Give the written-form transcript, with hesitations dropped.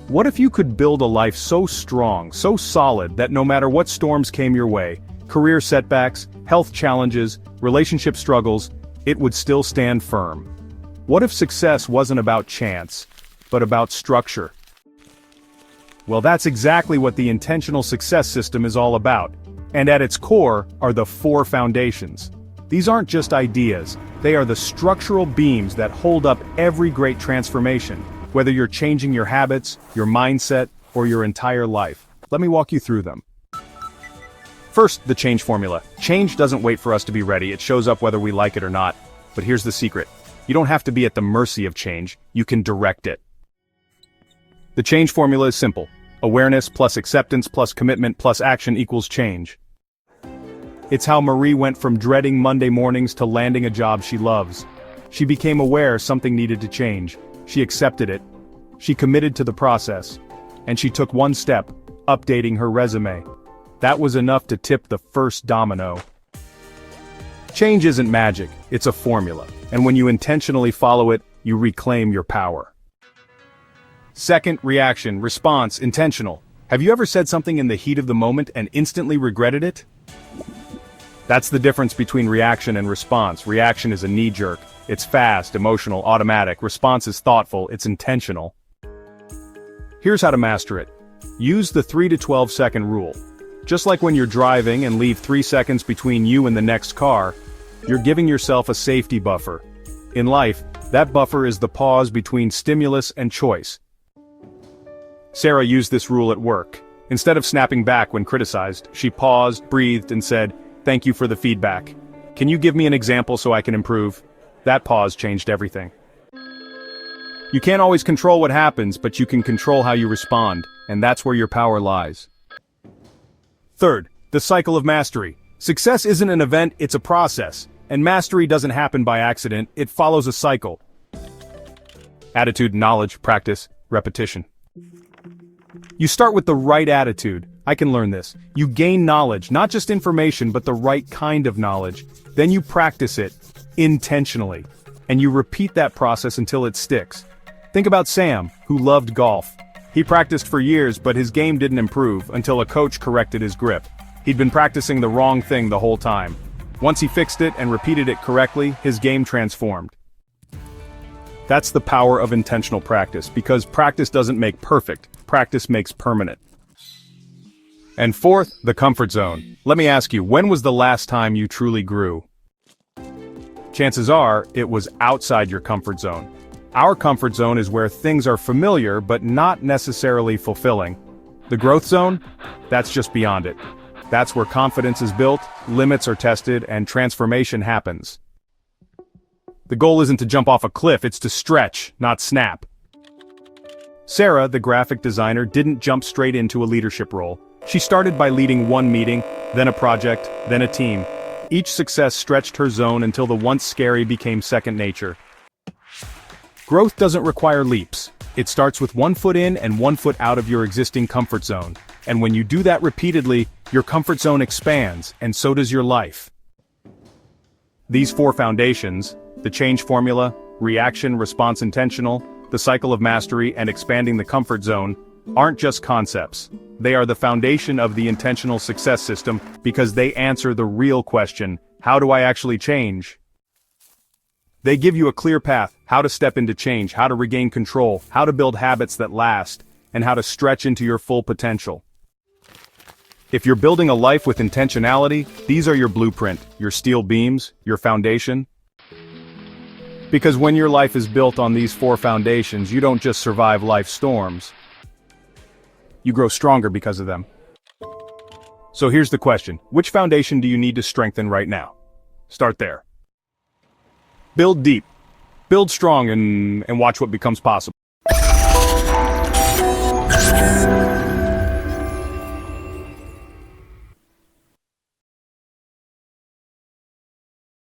What if you could build a life so strong, so solid that no matter what storms came your way, career setbacks, health challenges, relationship struggles, it would still stand firm? What if success wasn't about chance, but about structure? Well, that's exactly what the intentional success system is all about. And at its core are the 4 foundations. These aren't just ideas, they are the structural beams that hold up every great transformation, whether you're changing your habits, your mindset, or your entire life. Let me walk you through them. First, the change formula. Change doesn't wait for us to be ready, it shows up whether we like it or not. But here's the secret. You don't have to be at the mercy of change, you can direct it. The change formula is simple. Awareness plus acceptance plus commitment plus action equals change. It's how Marie went from dreading Monday mornings to landing a job she loves. She became aware something needed to change. She accepted it. She committed to the process. And she took one step, updating her resume. That was enough to tip the first domino. Change isn't magic, it's a formula. And when you intentionally follow it, you reclaim your power. Second, reaction, response, intentional. Have you ever said something in the heat of the moment and instantly regretted it? That's the difference between reaction and response. Reaction is a knee-jerk. It's fast, emotional, automatic. Response is thoughtful, it's intentional. Here's how to master it. Use the 3 to 12 second rule. Just like when you're driving and leave 3 seconds between you and the next car, you're giving yourself a safety buffer. In life, that buffer is the pause between stimulus and choice. Sarah used this rule at work. Instead of snapping back when criticized, she paused, breathed, and said, "Thank you for the feedback. Can you give me an example so I can improve?" That pause changed everything. You can't always control what happens, but you can control how you respond, and that's where your power lies. Third, the cycle of mastery. Success isn't an event, it's a process, and mastery doesn't happen by accident, it follows a cycle. Attitude, knowledge, practice, repetition. You start with the right attitude. I can learn this. You gain knowledge, not just information, but the right kind of knowledge. Then you practice it, intentionally. And you repeat that process until it sticks. Think about Sam, who loved golf. He practiced for years, but his game didn't improve until a coach corrected his grip. He'd been practicing the wrong thing the whole time. Once he fixed it and repeated it correctly, his game transformed. That's the power of intentional practice, because practice doesn't make perfect, practice makes permanent. And fourth, the comfort zone. Let me ask you, when was the last time you truly grew? Chances are, it was outside your comfort zone. Our comfort zone is where things are familiar but not necessarily fulfilling. The growth zone? That's just beyond it. That's where confidence is built, limits are tested, and transformation happens. The goal isn't to jump off a cliff, it's to stretch, not snap. Sarah, the graphic designer, didn't jump straight into a leadership role. She started by leading one meeting, then a project, then a team. Each success stretched her zone until the once scary became second nature. Growth doesn't require leaps. It starts with 1 foot in and 1 foot out of your existing comfort zone. And when you do that repeatedly, your comfort zone expands, and so does your life. These 4 foundations, the change formula, reaction, response, intentional, the cycle of mastery, and expanding the comfort zone, aren't just concepts. They are the foundation of the intentional success system because they answer the real question, how do I actually change? They give you a clear path, how to step into change, how to regain control, how to build habits that last, and how to stretch into your full potential. If you're building a life with intentionality, these are your blueprint, your steel beams, your foundation. Because when your life is built on these 4 foundations, you don't just survive life's storms. You grow stronger because of them. So here's the question, which foundation do you need to strengthen right now? Start there. Build deep, build strong, and watch what becomes possible.